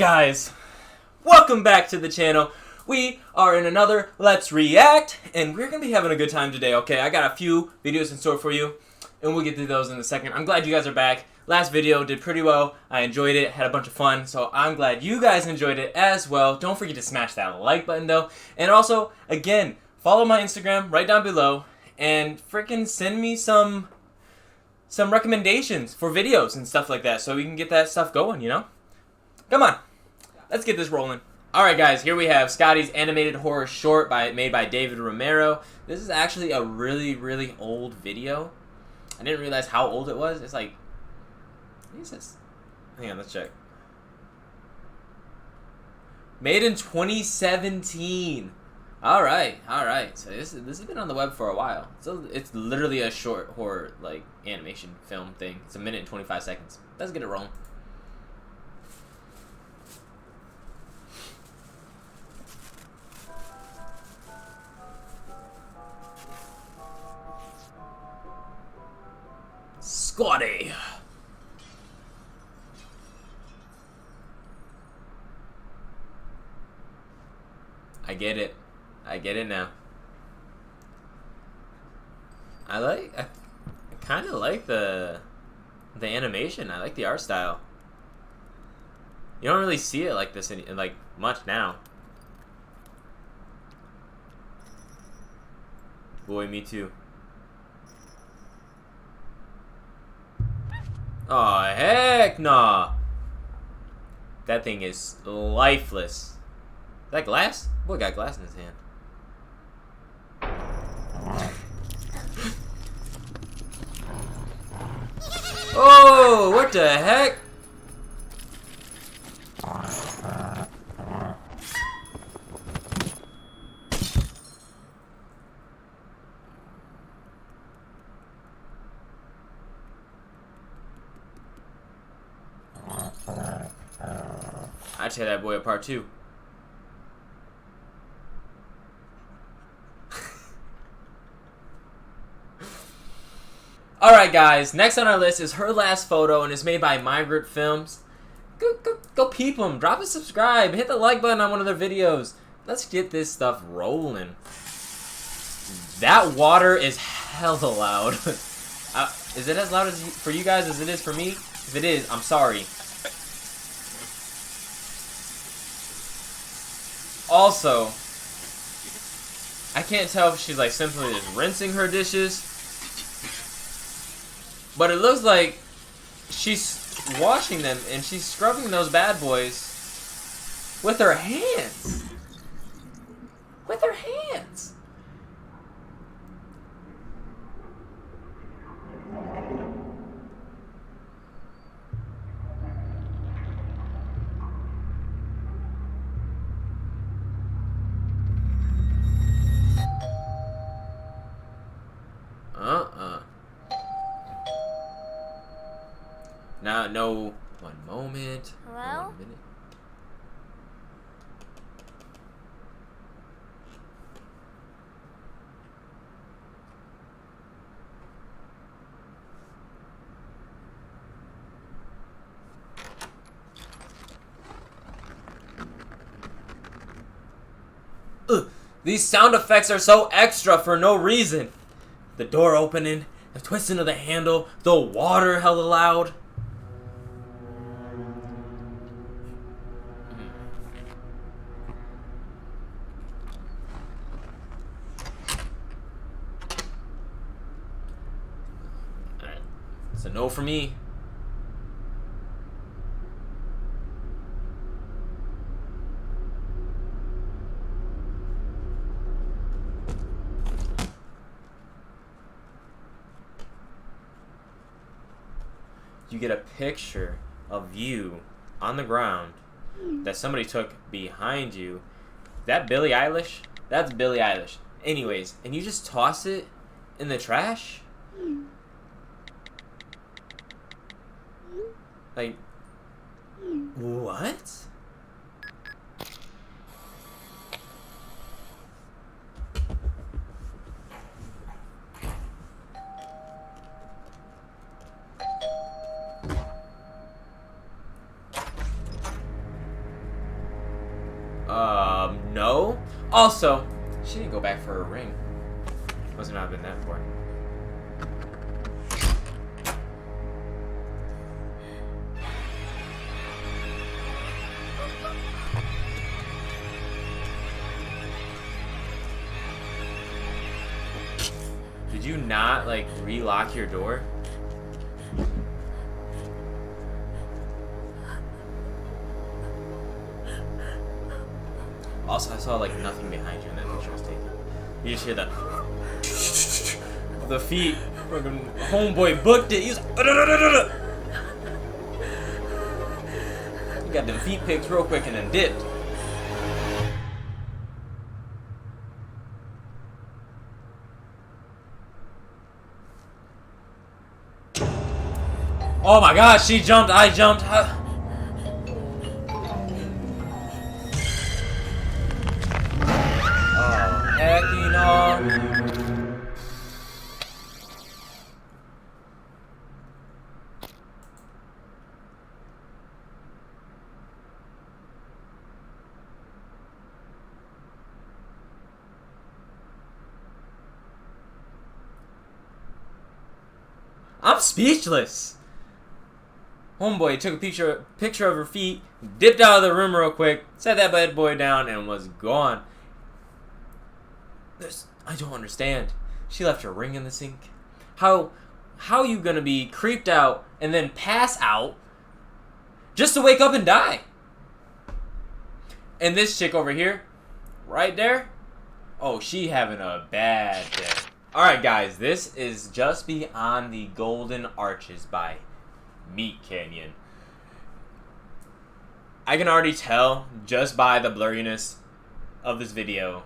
guys, welcome back to the channel. We are in another Let's React, and we're going to be having a good time today, okay? I got a few videos in store for you, and we'll get to those in a second. I'm glad you guys are back. Last video did pretty well. I enjoyed it, had a bunch of fun, so I'm glad you guys enjoyed it as well. Don't forget to smash that like button, though. And also, again, follow my Instagram right down below, and freaking send me some recommendations for videos and stuff like that, so we can get that stuff going, you know? Come on, let's get this rolling. Alright guys, here we have Scottys animated horror short made by David Romero. This is actually a really old video. I didn't realize how old it was. It's like, what is this? Hang on, let's check. Made in 2017. Alright. So this has been on the web for a while. So it's literally a short horror like animation film thing. It's 1 minute and 25 seconds. Let's get it rolling. Scotty. I get it. I get it now. I kind of like the animation. I like the art style. You don't really see it like this in like much now. Boy, me too. Oh heck nah! That thing is lifeless. Is that glass? Boy got glass in his hand. Oh, what the heck? I'd tear that boy apart too. Alright guys, next on our list is Her Last Photo, and it's made by Migrant Films. Go peep them, drop a subscribe, hit the like button on one of their videos. Let's get this stuff rolling. That water is hella loud. Is it as loud for you guys as it is for me? If it is, I'm sorry. Also, I can't tell if she's like simply just rinsing her dishes, but it looks like she's washing them and she's scrubbing those bad boys with her hands. With her hands. Now, no. One moment. Hello? 1 minute. Ugh, these sound effects are so extra for no reason. The door opening, the twisting of the handle, the water hella loud. It's a no for me. You get a picture of you on the ground that somebody took behind you. That Billie Eilish? That's Billie Eilish. Anyways, and you just toss it in the trash? Like, what? Also, she didn't go back for her ring. Must not have been that important. Did you not, like, relock your door? Also, I saw, like, nothing behind you in that picture I was taking. You just hear the feet. Fucking homeboy booked it. He's like, he got them feet pics real quick and then dipped. Oh my gosh, she jumped, I jumped. Oh, heck no. I'm speechless. Homeboy took a picture of her feet, dipped out of the room real quick, set that bad boy down, and was gone. I don't understand. She left her ring in the sink. How you gonna be creeped out and then pass out just to wake up and die? And this chick over here, right there, oh, she having a bad day. Alright guys, this is Just Beyond the Golden Arches by meatcanyon. I can already tell just by the blurriness of this video,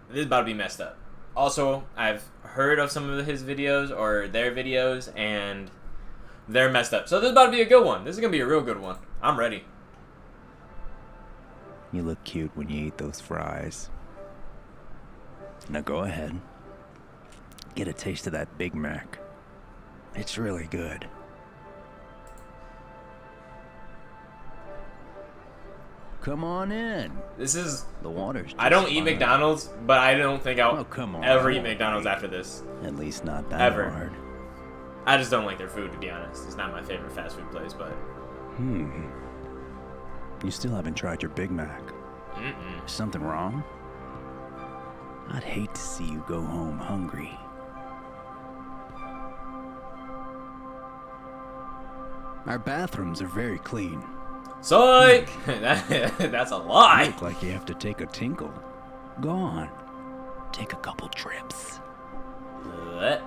this is about to be messed up. Also, I've heard of some of his videos or their videos and they're messed up. So this is about to be a good one. This is going to be a real good one. I'm ready. You look cute when you eat those fries. Now go ahead. Get a taste of that Big Mac. It's really good. Come on in. This is... The water's I don't eat McDonald's, but I don't think I'll ever eat McDonald's after this. At least not that ever. hard. I just don't like their food, to be honest. It's not my favorite fast food place, but... You still haven't tried your Big Mac. Is something wrong? I'd hate to see you go home hungry. Our bathrooms are very clean. Psych! That's a lie. You look like you have to take a tinkle. Go on. Take a couple trips. What?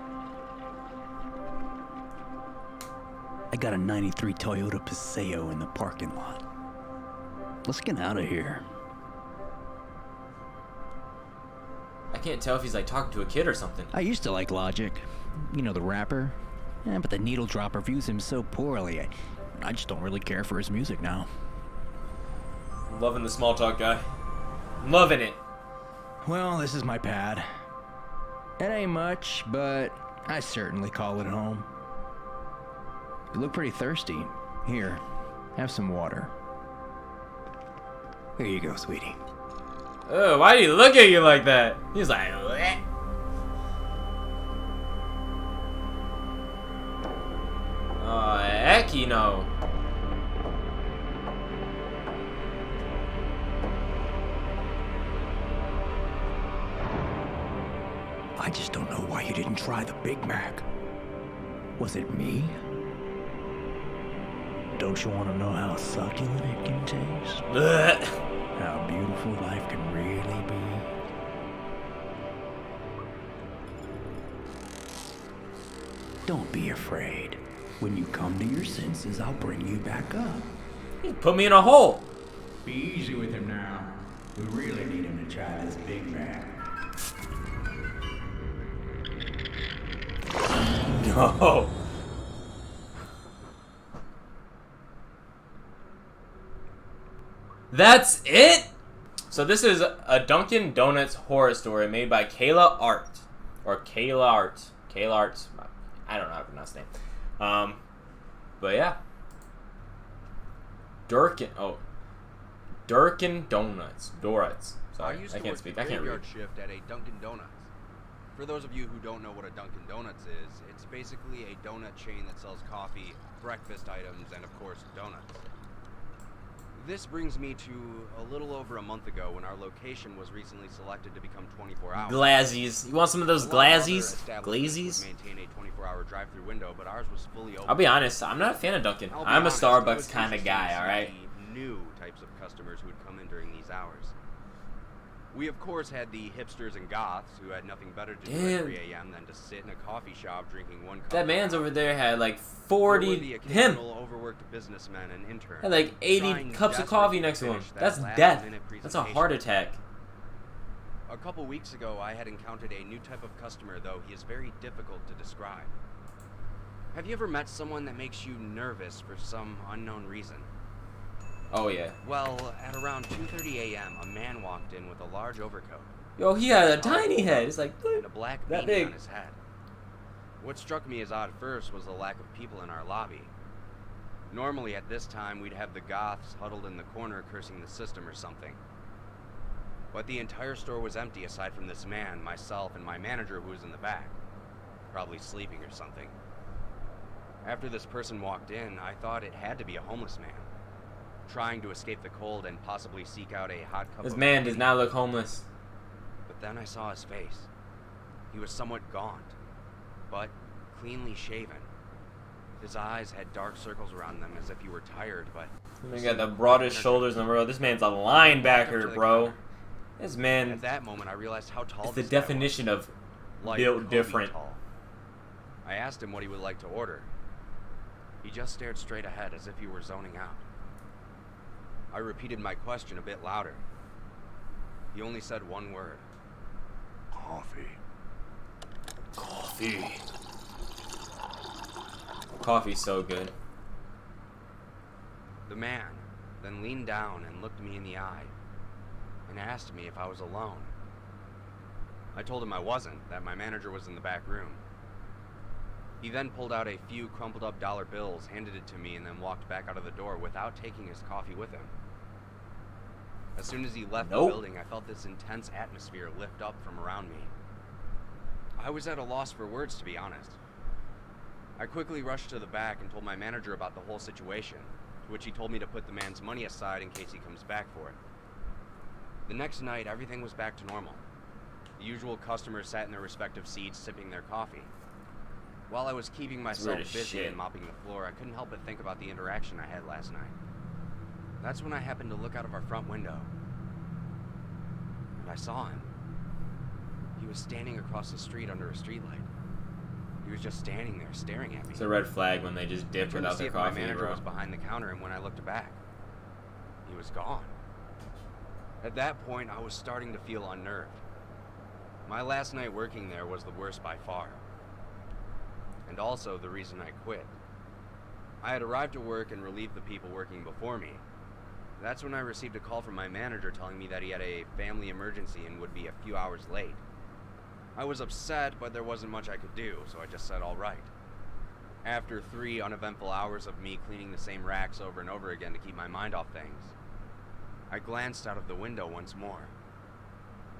I got a 93 Toyota Paseo in the parking lot. Let's get out of here. I can't tell if he's like talking to a kid or something. I used to like Logic. You know, the rapper. Yeah, but the needle dropper views him so poorly. I just don't really care for his music now. I'm loving the small talk guy. I'm loving it. Well, this is my pad. It ain't much, but I certainly call it home. You look pretty thirsty. Here, have some water. Here you go, sweetie. Oh, why do you look at you like that? He's like, bleh. Oh, heck you know. I just don't know why you didn't try the Big Mac. Was it me? Don't you want to know how succulent it can taste? Bleh. How beautiful life can really be? Don't be afraid. When you come to your senses, I'll bring you back up. He put me in a hole. Be easy with him now. We really need him to try this Big Mac. No. That's it? So this is a Dunkin Donuts horror story made by Kayla Art. Or Kayla Art. Kayla Art. I don't know how to pronounce the name. But yeah. Dunkin Donuts. Donuts. Sorry, used I to can't work speak. the I can't read. graveyard shift at a Dunkin Donuts. For those of you who don't know what a Dunkin Donuts is, it's basically a donut chain that sells coffee, breakfast items, and of course, donuts. This brings me to a little over a month ago when our location was recently selected to become 24 hours. Glazzies. You want some of those glazzies? Glazies? Maintain a 24-hour drive-through window, but ours was fully open. I'll be honest, I'm not a fan of Dunkin'. I'm a Starbucks kind of guy, alright? New types of customers who would come in during these hours. We of course had the hipsters and goths who had nothing better to do at 3 a.m. than to sit in a coffee shop drinking one cup. That man's over there had like 40, him, overworked businessmen and interns had like 80 cups of coffee next to him. That's death. That's a heart attack. A couple weeks ago, I had encountered a new type of customer, though he is very difficult to describe. Have you ever met someone that makes you nervous for some unknown reason? Oh yeah. Well, at around 2:30 a.m., a man walked in with a large overcoat. Yo, he had a tiny head. It's like and a black that beanie big on his head. What struck me as odd first was the lack of people in our lobby. Normally at this time, we'd have the goths huddled in the corner cursing the system or something. But the entire store was empty aside from this man, myself, and my manager who was in the back. Probably sleeping or something. After this person walked in, I thought it had to be a homeless man, trying to escape the cold and possibly seek out a hot cup of This man coffee. does not look homeless. But then I saw his face. He was somewhat gaunt, but cleanly shaven. His eyes had dark circles around them as if he were tired, but... He got the broadest shoulders in the world. This man's a linebacker, bro. This man... At that moment, I realized how tall is the this guy definition was. of Like built Kobe different. tall. I asked him what he would like to order. He just stared straight ahead as if he were zoning out. I repeated my question a bit louder. He only said one word. Coffee. Coffee. Coffee's so good. The man then leaned down and looked me in the eye and asked me if I was alone. I told him I wasn't, that my manager was in the back room. He then pulled out a few crumpled up dollar bills, handed it to me, and then walked back out of the door without taking his coffee with him. As soon as he left the building, I felt this intense atmosphere lift up from around me. I was at a loss for words, to be honest. I quickly rushed to the back and told my manager about the whole situation, to which he told me to put the man's money aside in case he comes back for it. The next night, everything was back to normal. The usual customers sat in their respective seats, sipping their coffee. While I was keeping myself busy and mopping the floor, I couldn't help but think about the interaction I had last night. That's when I happened to look out of our front window. And I saw him. He was standing across the street under a streetlight. He was just standing there, staring at me. It's a red flag when they just dip without their coffee, my manager bro. was behind the counter, and when I looked back, he was gone. At that point, I was starting to feel unnerved. My last night working there was the worst by far. And also the reason I quit. I had arrived at work and relieved the people working before me. That's when I received a call from my manager telling me that he had a family emergency and would be a few hours late. I was upset, but there wasn't much I could do, so I just said all right. After 3 uneventful hours of me cleaning the same racks over and over again to keep my mind off things, I glanced out of the window once more.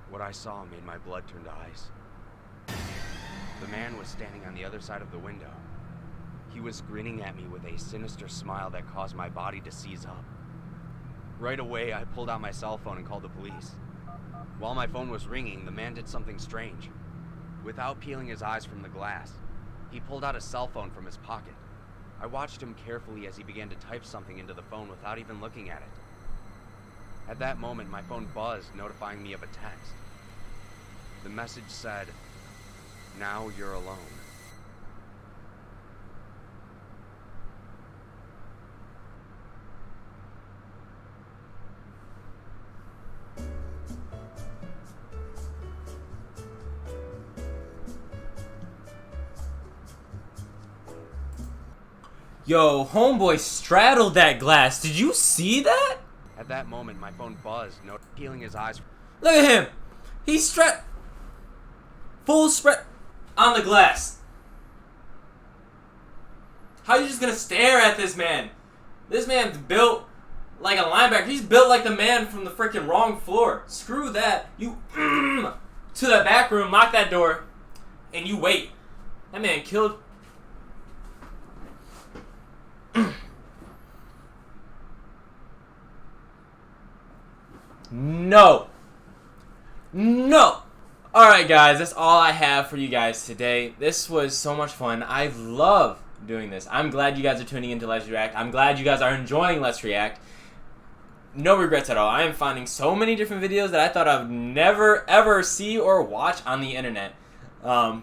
What I saw made my blood turn to ice. The man was standing on the other side of the window. He was grinning at me with a sinister smile that caused my body to seize up. Right away, I pulled out my cell phone and called the police. While my phone was ringing, the man did something strange. Without peeling his eyes from the glass, he pulled out a cell phone from his pocket. I watched him carefully as he began to type something into the phone without even looking at it. At that moment, my phone buzzed, notifying me of a text. The message said, "Now you're alone." Yo, homeboy straddled that glass. Did you see that? At that moment, my phone buzzed, peeling his eyes. Look at him. He's full spread on the glass. How are you just gonna stare at this man? This man's built like a linebacker. He's built like the man from the freaking wrong floor. Screw that. You to the back room, lock that door, and you wait. That man killed. No. No. Alright guys, that's all I have for you guys today. This was so much fun. I love doing this. I'm glad you guys are tuning into Let's React. I'm glad you guys are enjoying Let's React. No regrets at all. I am finding so many different videos that I thought I would never ever see or watch on the internet. But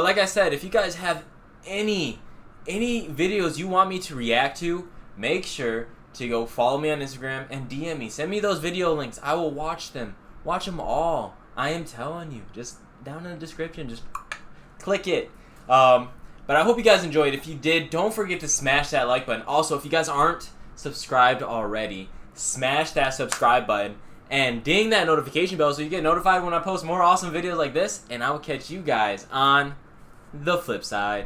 like I said, if you guys have any videos you want me to react to, make sure to go follow me on Instagram and DM me. Send me those video links. I will watch them. Watch them all. I am telling you. Just down in the description. Just click it. But I hope you guys enjoyed. If you did, don't forget to smash that like button. Also, if you guys aren't subscribed already, smash that subscribe button and ding that notification bell so you get notified when I post more awesome videos like this. And I will catch you guys on the flip side.